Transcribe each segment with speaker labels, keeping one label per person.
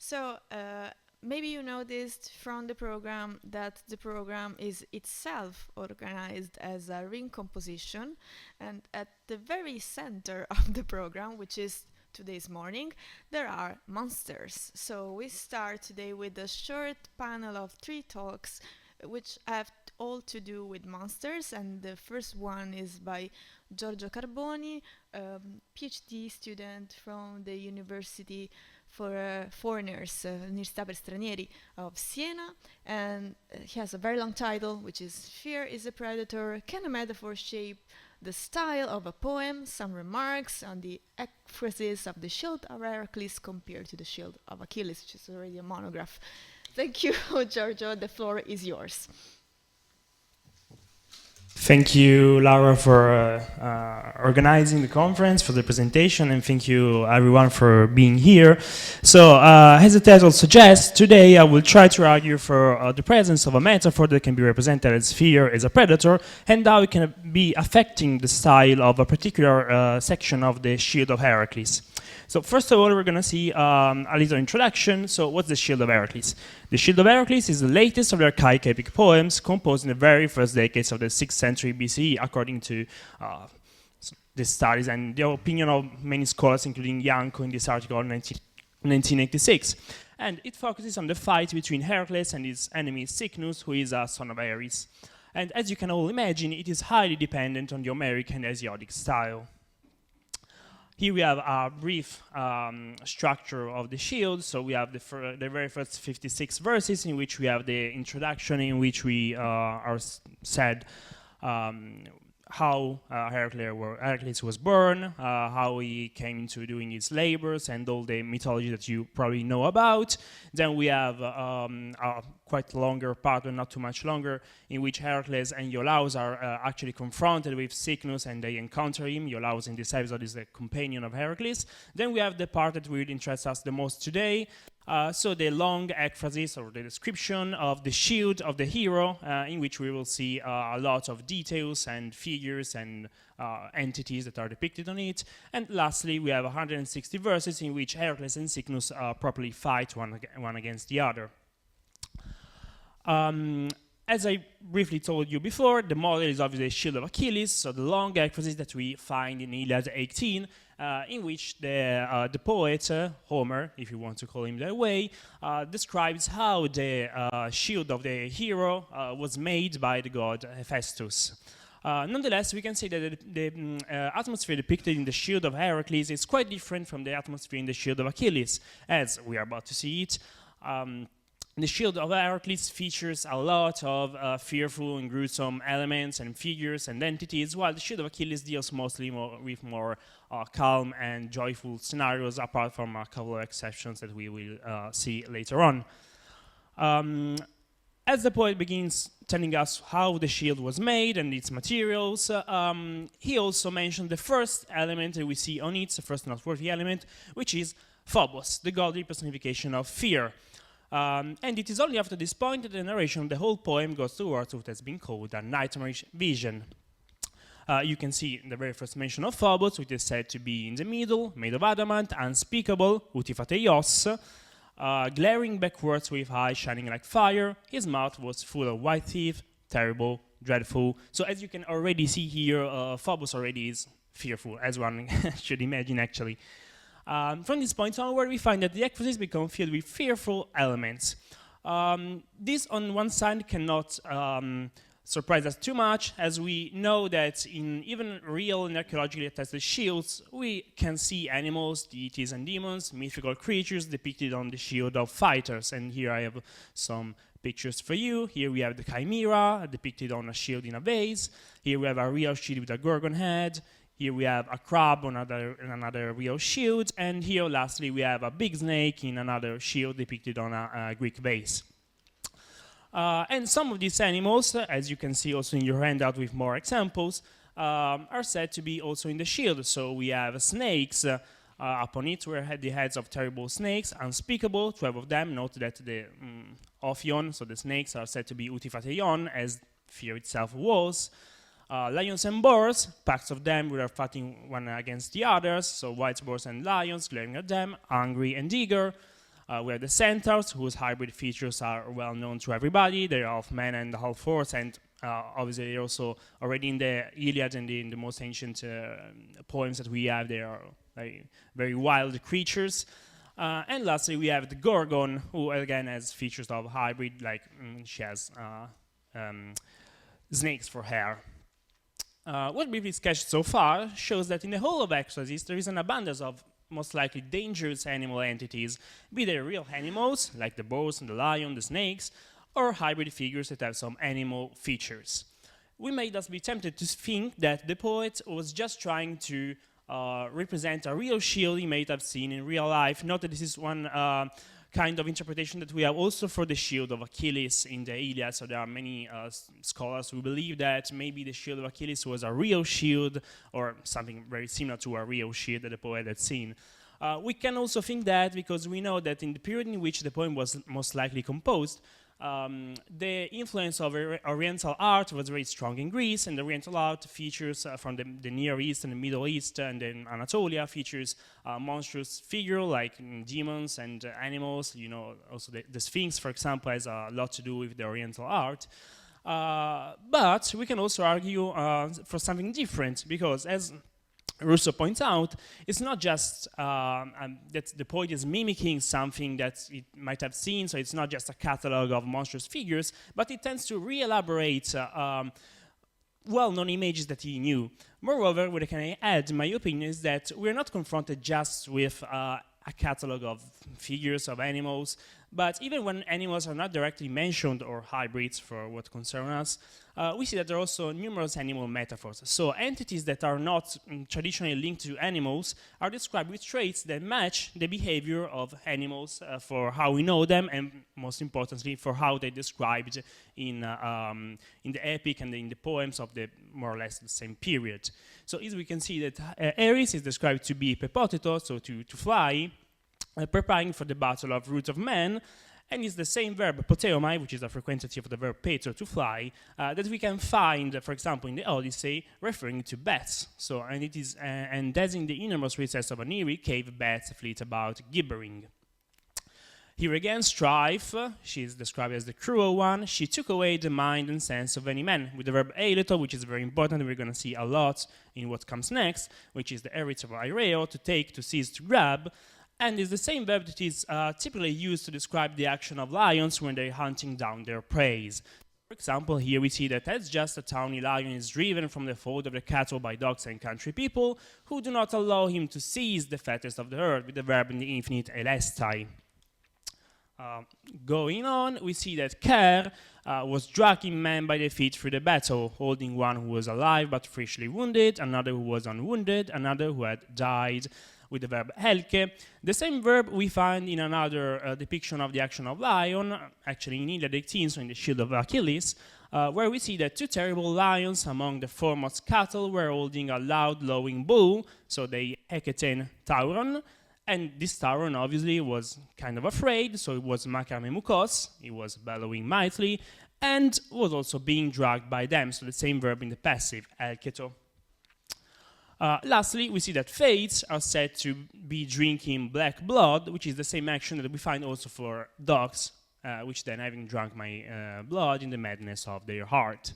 Speaker 1: So maybe you noticed from the program that the program is itself organized as a ring composition, and at the very center of the program, which is today's morning, there are monsters. So we start today with a short panel of three talks which have all to do with monsters, and the first one is by Giorgio Carboni, PhD student from the University for Foreigners, Università per Stranieri of Siena, and he has a very long title, which is Fear is a Predator, Can a Metaphor Shape the Style of a Poem? Some remarks on the Ecphrasis of the Shield of Heracles compared to the Shield of Achilles, which is already a monograph. Thank you, Giorgio. The floor is yours.
Speaker 2: Thank you, Laura, for organizing the conference, for the presentation, and thank you, everyone, for being here. So, as the title suggests, today I will try to argue for the presence of a metaphor that can be represented as fear as a predator, and how it can be affecting the style of a particular section of the Shield of Heracles. So first of all, we're going to see a little introduction. So what's the Shield of Heracles? The Shield of Heracles is the latest of the archaic epic poems composed in the very first decades of the 6th century BCE, according to the studies and the opinion of many scholars, including Janko in this article in 1986. And it focuses on the fight between Heracles and his enemy Cycnus, who is a son of Ares. And as you can all imagine, it is highly dependent on the Homeric and Hesiodic style. Here we have a brief structure of the shield. So we have the very first 56 verses in which we have the introduction, in which we are said how Heracles was born, how he came into doing his labors, and all the mythology that you probably know about. Then we have a quite longer part, but not too much longer, in which Heracles and Iolaus are actually confronted with Cycnus, and they encounter him. Iolaus in this episode is the companion of Heracles. Then we have the part that will interest us the most today. So the long ecphrasis, or the description of the shield of the hero, in which we will see a lot of details and figures and entities that are depicted on it. And lastly, we have 160 verses in which Heracles and Cycnus properly fight one against the other. As I briefly told you before, the model is obviously the Shield of Achilles, so the long ecphrasis that we find in Iliad 18, in which the poet, Homer, if you want to call him that way, describes how the shield of the hero was made by the god Hephaestus. Nonetheless, we can say that the atmosphere depicted in the Shield of Heracles is quite different from the atmosphere in the Shield of Achilles, as we are about to see it. The Shield of Heracles features a lot of fearful and gruesome elements and figures and entities, while the Shield of Achilles deals mostly with more calm and joyful scenarios, apart from a couple of exceptions that we will see later on. As the poet begins telling us how the shield was made and its materials, he also mentioned the first element that we see on it, the first noteworthy element, which is Phobos, the godly personification of fear. And it is only after this point that the narration of the whole poem goes towards what has been called a nightmarish vision. You can see the very first mention of Phobos, which is said to be in the middle, made of adamant, unspeakable, utifateios, glaring backwards with eyes shining like fire. His mouth was full of white teeth, terrible, dreadful. So as you can already see here, Phobos already is fearful, as one should imagine actually. From this point onward, we find that the ecphrasis become filled with fearful elements. This, on one side, cannot surprise us too much, as we know that in even real and archaeologically attested shields, we can see animals, deities and demons, mythical creatures depicted on the shield of fighters. And here I have some pictures for you. Here we have the chimera depicted on a shield in a vase. Here we have a real shield with a gorgon head. Here we have a crab on another real shield, and here lastly we have a big snake in another shield depicted on a Greek vase. And some of these animals, as you can see also in your handout with more examples, are said to be also in the shield. So we have snakes upon it, where had the heads of terrible snakes, unspeakable, 12 of them. Note that the Ophion, so the snakes, are said to be Utifateion, as fear itself was. Lions and boars, packs of them were fighting one against the others, so white boars and lions glaring at them, angry and eager. We have the centaurs, whose hybrid features are well known to everybody. They're half man and half horse, and obviously they're also already in the Iliad and in the most ancient poems that we have. They are very wild creatures. And lastly, we have the Gorgon, who again has features of hybrid, like she has snakes for hair. What we've sketched so far shows that in the whole of Ecphrasis there is an abundance of most likely dangerous animal entities, be they real animals, like the boars and the lion, the snakes, or hybrid figures that have some animal features. We may thus be tempted to think that the poet was just trying to represent a real shield he may have seen in real life. Note that this is one kind of interpretation that we have also for the shield of Achilles in the Iliad. So there are many scholars who believe that maybe the shield of Achilles was a real shield or something very similar to a real shield that the poet had seen. We can also think that because we know that in the period in which the poem was most likely composed, the influence of Oriental art was very strong in Greece, and the Oriental art features from the Near East and the Middle East and then Anatolia features monstrous figures like demons and animals. You know, also the Sphinx, for example, has a lot to do with the Oriental art. But we can also argue for something different, because as Russo points out, it's not just that the poet is mimicking something that it might have seen, so it's not just a catalog of monstrous figures, but it tends to re-elaborate well-known images that he knew. Moreover, what I can add, in my opinion, is that we're not confronted just with a catalog of figures of animals, but even when animals are not directly mentioned, or hybrids for what concerns us, we see that there are also numerous animal metaphors. So entities that are not traditionally linked to animals are described with traits that match the behavior of animals for how we know them, and most importantly, for how they're described in the epic and in the poems of the more or less the same period. So as we can see that Ares is described to be pepotetos, so to fly, preparing for the battle of root of man, and it's the same verb poteomai, which is a frequentative of the verb peto, to fly, that we can find, for example, in the Odyssey, referring to bats. So, and it is, and as in the innermost recess of an eerie cave, bats fleet about gibbering. Here again, strife, she is described as the cruel one. She took away the mind and sense of any man, with the verb eileto, which is very important, and we're going to see a lot in what comes next, which is the erit of aireo, to take, to seize, to grab, and is the same verb that is typically used to describe the action of lions when they're hunting down their prey. For example, here we see that as just a tawny lion is driven from the fold of the cattle by dogs and country people, who do not allow him to seize the fattest of the herd, with the verb in the infinite elestai. Going on, we see that Ker was dragging men by the feet through the battle, holding one who was alive but freshly wounded, another who was unwounded, another who had died, with the verb helke. The same verb we find in another depiction of the action of lion, actually in Iliad 18, so in the shield of Achilles, where we see that two terrible lions among the foremost cattle were holding a loud lowing bull, so they heketen tauron, and this tauron obviously was kind of afraid, so it was makarmemukos, he was bellowing mightily, and was also being dragged by them, so the same verb in the passive, elketo. Lastly, we see that fates are said to be drinking black blood, which is the same action that we find also for dogs, which then having drunk my blood in the madness of their heart.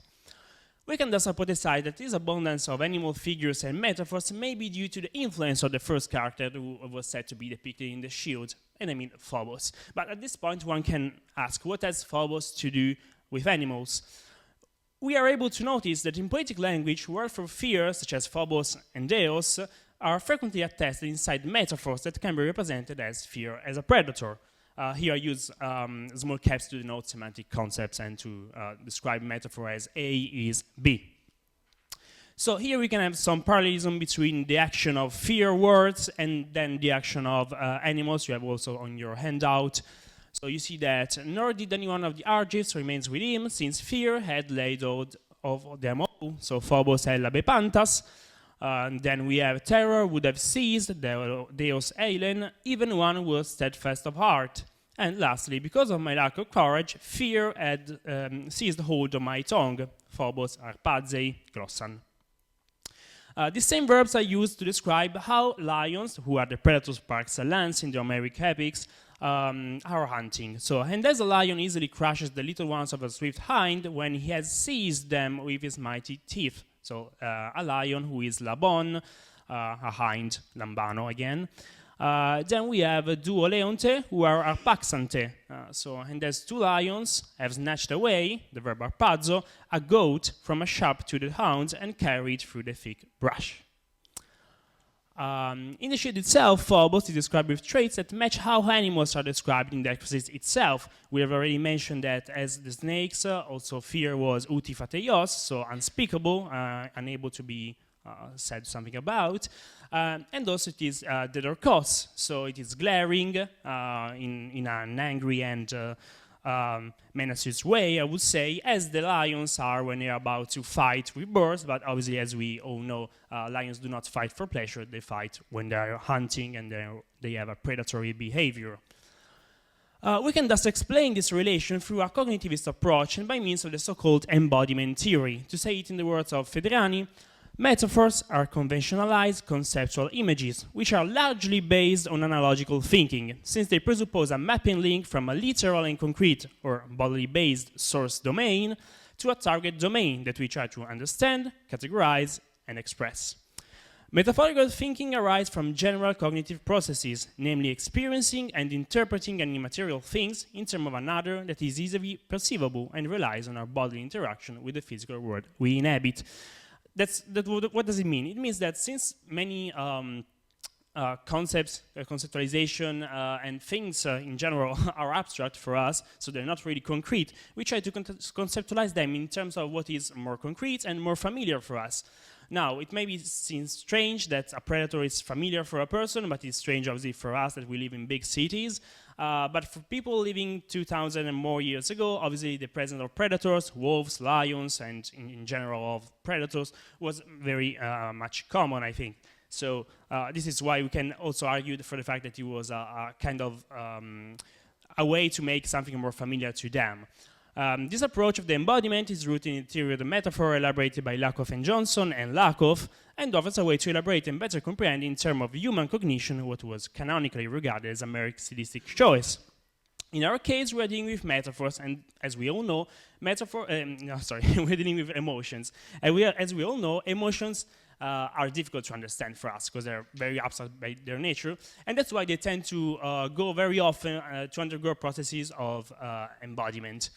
Speaker 2: We can thus hypothesize that this abundance of animal figures and metaphors may be due to the influence of the first character who was said to be depicted in the shield, and I mean Phobos. But at this point one can ask, what has Phobos to do with animals? We are able to notice that in poetic language, words for fear, such as Phobos and Deus, are frequently attested inside metaphors that can be represented as fear as a predator. Here I use small caps to denote semantic concepts and to describe metaphor as A is B. So here we can have some parallelism between the action of fear words and then the action of animals. You have also on your handout. So you see that nor did any one of the Argives remains with him, since fear had laid hold of them all. So Phobos had labepantas. Then we have terror would have seized Deus Eilen, even one who was steadfast of heart. And lastly, because of my lack of courage, fear had seized hold of my tongue. Phobos arpadzei grossan. These same verbs are used to describe how lions, who are the predators par excellence in the Homeric epics, are hunting. So, and as a lion easily crushes the little ones of a swift hind when he has seized them with his mighty teeth. So, a lion who is Labon, a hind, Lambano again. Then we have duo leonte, who are arpaxante. And as two lions have snatched away, the verb arpazzo, a goat from a sharp-toothed hound and carried through the thick brush. In the shield itself, Phobos is described with traits that match how animals are described in the Ecphrasis itself. We have already mentioned that as the snakes, also fear was utifateios, so unspeakable, unable to be said something about. And also it is dedorkos, so it is glaring in an angry and menacing way, I would say, as the lions are when they are about to fight with birds. But obviously, as we all know, lions do not fight for pleasure. They fight when they are hunting and they have a predatory behavior. We can thus explain this relation through a cognitivist approach and by means of the so-called embodiment theory. To say it in the words of Federani, metaphors are conventionalized conceptual images, which are largely based on analogical thinking, since they presuppose a mapping link from a literal and concrete, or bodily-based source domain to a target domain that we try to understand, categorize, and express. Metaphorical thinking arises from general cognitive processes, namely experiencing and interpreting an immaterial things in terms of another that is easily perceivable and relies on our bodily interaction with the physical world we inhabit. What does it mean? It means that since many concepts, conceptualization, and things in general are abstract for us, so they're not really concrete, we try to conceptualize them in terms of what is more concrete and more familiar for us. Now, it may seem strange that a predator is familiar for a person, but it's strange obviously for us that we live in big cities. But for people living 2,000 and more years ago, obviously the presence of predators, wolves, lions, and in general of predators was very much common, I think. So this is why we can also argue for the fact that it was a kind of a way to make something more familiar to them. This approach of the embodiment is rooted in the theory of the metaphor elaborated by Lakoff and Johnson and Lakoff, and offers a way to elaborate and better comprehend in terms of human cognition what was canonically regarded as a mere stylistic choice. In our case, we're dealing with metaphors, and as we all know, we're dealing with emotions. And as we all know, emotions are difficult to understand for us because they're very abstract by their nature, and that's why they tend to go very often to undergo processes of embodiment.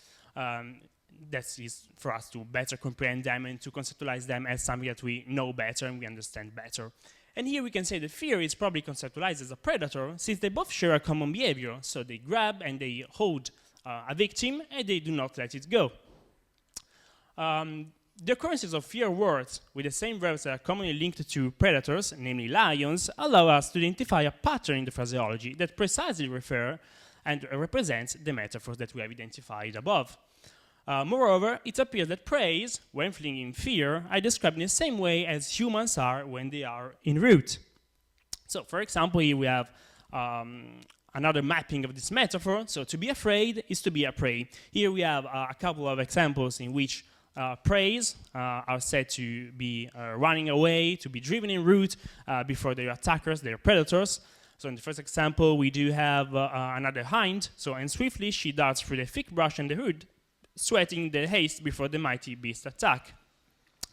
Speaker 2: That is for us to better comprehend them and to conceptualize them as something that we know better and we understand better. And here we can say that fear is probably conceptualized as a predator, since they both share a common behavior. So they grab and they hold a victim and they do not let it go. The occurrences of fear words with the same verbs that are commonly linked to predators, namely lions, allow us to identify a pattern in the phraseology that precisely refer and represents the metaphors that we have identified above. Moreover, it appears that preys, when fleeing in fear, are described in the same way as humans are when they are en route. So, for example, here we have another mapping of this metaphor. So, to be afraid is to be a prey. Here we have a couple of examples in which preys are said to be running away, to be driven en route before their attackers, their predators. So in the first example, we do have another hind. So, and swiftly she darts through the thick brush and the hood, sweating the haste before the mighty beast attack.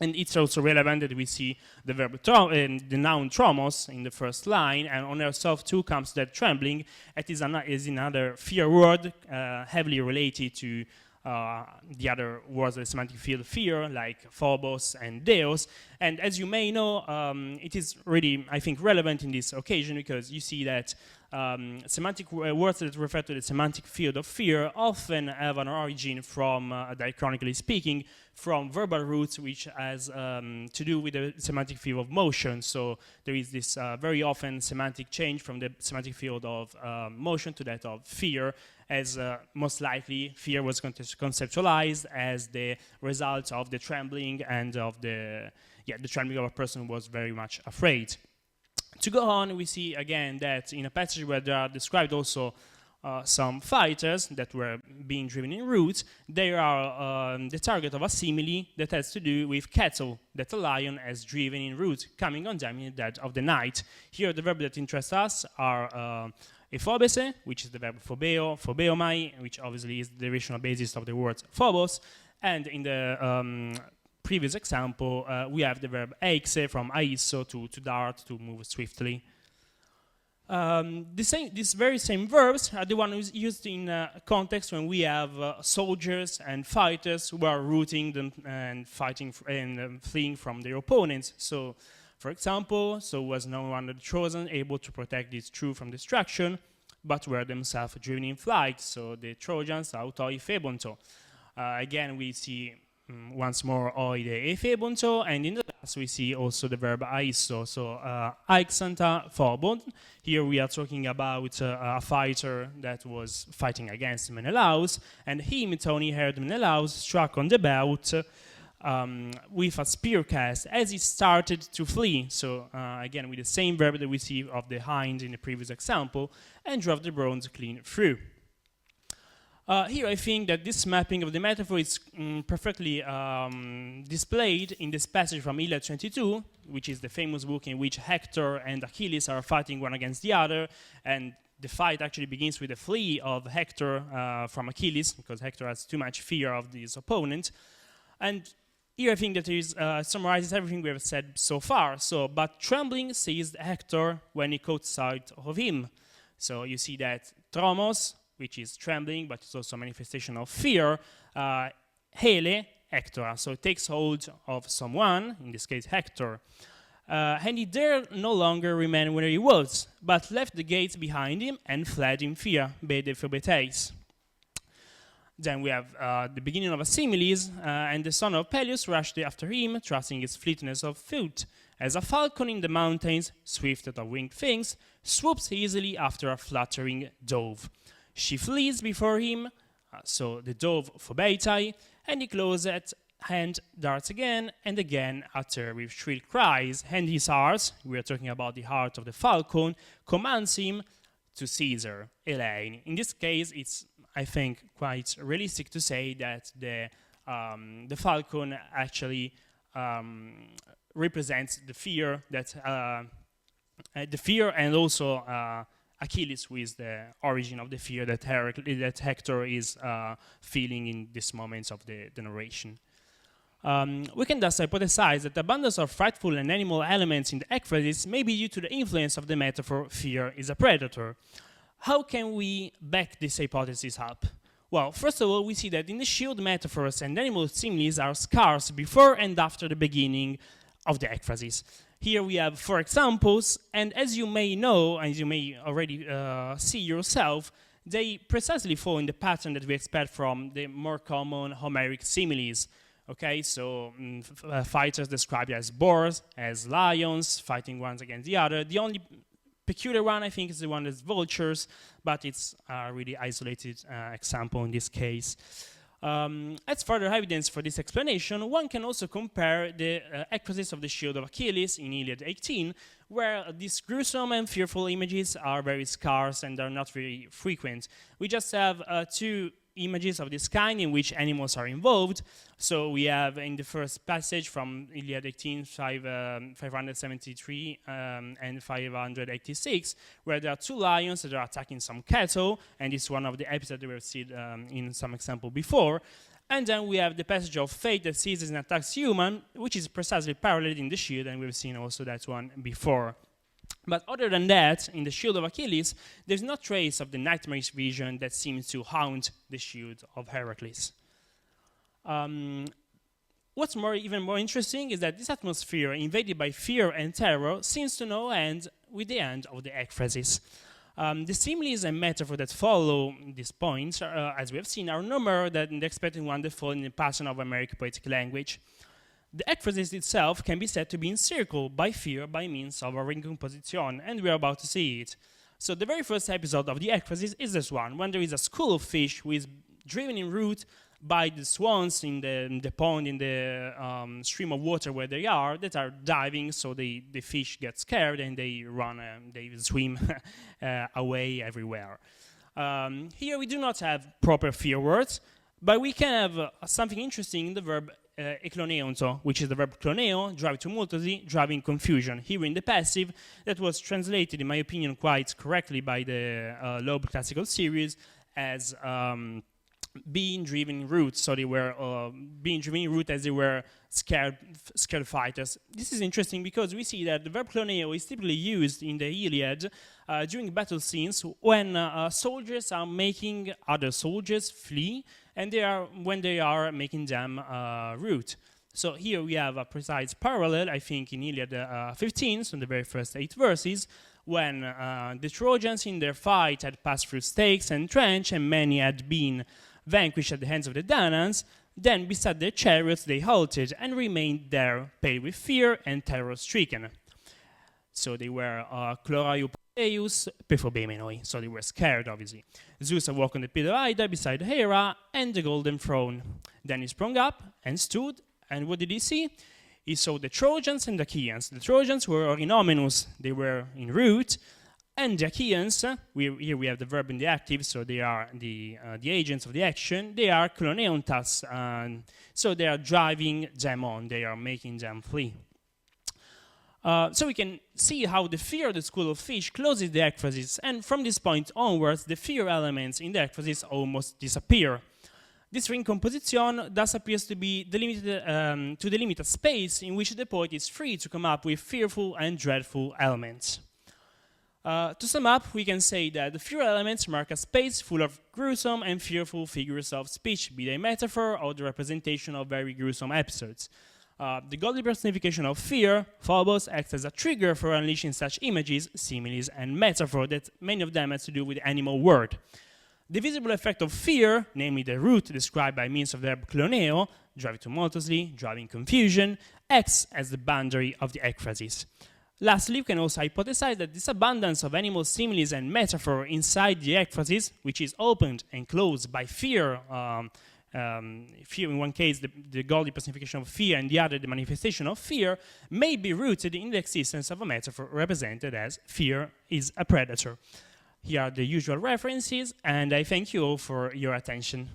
Speaker 2: And it's also relevant that we see the verb the noun tromos in the first line, and on herself too comes that trembling. It is another fear word, heavily related to the other words of the semantic field fear, like phobos and deos. And as you may know, it is really, I think, relevant in this occasion because you see that semantic words that refer to the semantic field of fear often have an origin from, diachronically speaking, from verbal roots which has to do with the semantic field of motion. So there is this very often semantic change from the semantic field of motion to that of fear, as most likely fear was conceptualized as the result of the trembling and of the trembling of a person who was very much afraid. To go on, we see again that in a passage where there are described also some fighters that were being driven in route. They are the target of a simile that has to do with cattle that a lion has driven in route, coming on them in the dead of the night. Here, the verb that interests us are ephobese, which is the verb phobeo, phobeomai, which obviously is the rational basis of the word phobos, and in the previous example, we have the verb eixe from aisso, to dart, to move swiftly. These very same verbs are the ones used in context when we have soldiers and fighters who are rooting them and fighting and fleeing from their opponents. So, for example, so was no one of the chosen able to protect these troops from destruction, but were themselves driven in flight. So the Trojans autoi phebonto. Again, we see once more oide e phebonto, and in the last we see also the verb aisso, so aixanta phobon. Here we are talking about a fighter that was fighting against Menelaus, and him, Tony, heard Menelaus struck on the belt with a spear cast as he started to flee. So again, with the same verb that we see of the hind in the previous example, and drove the bronze clean through. Here I think that this mapping of the metaphor is perfectly displayed in this passage from Iliad 22, which is the famous book in which Hector and Achilles are fighting one against the other, and the fight actually begins with the flee of Hector from Achilles, because Hector has too much fear of his opponent. And here I think that it summarizes everything we have said so far. So, but trembling seized Hector when he caught sight of him. So you see that Tromos, which is trembling, but it's also a manifestation of fear, hele, Hector. So it takes hold of someone, in this case Hector, and he dared no longer remain where he was, but left the gates behind him and fled in fear, bede phobetes. Then we have the beginning of a similes, and the son of Peleus rushed after him, trusting his fleetness of foot. As a falcon in the mountains, swift of winged things, swoops easily after a fluttering dove. She flees before him, so the dove phobetai, and he close at hand darts again and again at her with shrill cries, and his heart, we are talking about the heart of the falcon, commands him to seize her, Elaine. In this case, it's, I think, quite realistic to say that the falcon actually represents the fear that and also Achilles, who is the origin of the fear that Hector is feeling in these moments of the narration. We can thus hypothesize that the abundance of frightful and animal elements in the Ecphrasis may be due to the influence of the metaphor fear is a predator. How can we back this hypothesis up? Well, first of all, we see that in the shield, metaphors and animal similes are scarce before and after the beginning of the Ecphrasis. Here we have 4 examples, and as you may know, as you may already see yourself, they precisely fall in the pattern that we expect from the more common Homeric similes. Okay, so fighters described as boars, as lions, fighting one against the other. The only peculiar one, I think, is the one that's vultures, but it's a really isolated example in this case. As further evidence for this explanation, one can also compare the Ecphrasis of the shield of Achilles in Iliad 18, where these gruesome and fearful images are very scarce and are not very frequent. We just have 2 images of this kind in which animals are involved. So we have in the first passage from Iliad 18, 573 and 586, where there are 2 lions that are attacking some cattle, and it's one of the episodes that we've seen in some example before. And then we have the passage of fate that seizes and attacks human, which is precisely parallel in the shield, and we've seen also that one before. But other than that, in the shield of Achilles, there's no trace of the nightmarish vision that seems to haunt the shield of Heracles. What's even more interesting is that this atmosphere, invaded by fear and terror, seems to no end with the end of the Ecphrasis. The similes and metaphors that follow these points, as we have seen, are no more than the expected one that fall in the pattern of American poetic language. The Ecphrasis itself can be said to be encircled by fear by means of a recomposition, and we are about to see it. So the very first episode of the Ecphrasis is this one, when there is a school of fish who is driven en route by the swans in the pond, in the stream of water where they are, that are diving, so the fish get scared and they run, they swim away everywhere. Here we do not have proper fear words, but we can have something interesting in the verb ekloneonto, which is the verb kloneo, drive tumultuously, driving confusion. Here in the passive, that was translated, in my opinion, quite correctly by the Loeb classical series as being driven in route. So they were being driven in route as they were scared fighters. This is interesting because we see that the verb kloneo is typically used in the Iliad during battle scenes when soldiers are making other soldiers flee, and when they are making them rout. So here we have a precise parallel, I think, in Iliad 15, so in the very first 8 verses, when the Trojans in their fight had passed through stakes and trench, and many had been vanquished at the hands of the Danans. Then beside their chariots they halted and remained there, pale with fear and terror-stricken. So they were Chloraiupateus Pephobemenoi, so they were scared, obviously. Zeus awoke on the pit of Ida beside Hera and the golden throne. Then he sprung up and stood, and what did he see? He saw the Trojans and the Achaeans. The Trojans were orinomenus, they were en route, and the Achaeans, here we have the verb in the active, so they are the agents of the action. They are kloneontas, so they are driving them on. They are making them flee. So we can see how the fear of the school of fish closes the Ecphrasis, and from this point onwards, the fear elements in the Ecphrasis almost disappear. This ring composition thus appears to be delimited, to delimit a space in which the poet is free to come up with fearful and dreadful elements. To sum up, we can say that the fear elements mark a space full of gruesome and fearful figures of speech, be they metaphor or the representation of very gruesome episodes. The godly personification of fear, Phobos, acts as a trigger for unleashing such images, similes, and metaphor that many of them has to do with the animal world. The visible effect of fear, namely the route described by means of the verb kloneo, driving tumultuously, driving confusion, acts as the boundary of the Ecphrasis. Lastly, we can also hypothesize that this abundance of animal similes and metaphor inside the Ecphrasis, which is opened and closed by fear, fear in one case, the godly personification of fear, and the other, the manifestation of fear, may be rooted in the existence of a metaphor represented as fear is a predator. Here are the usual references, and I thank you all for your attention.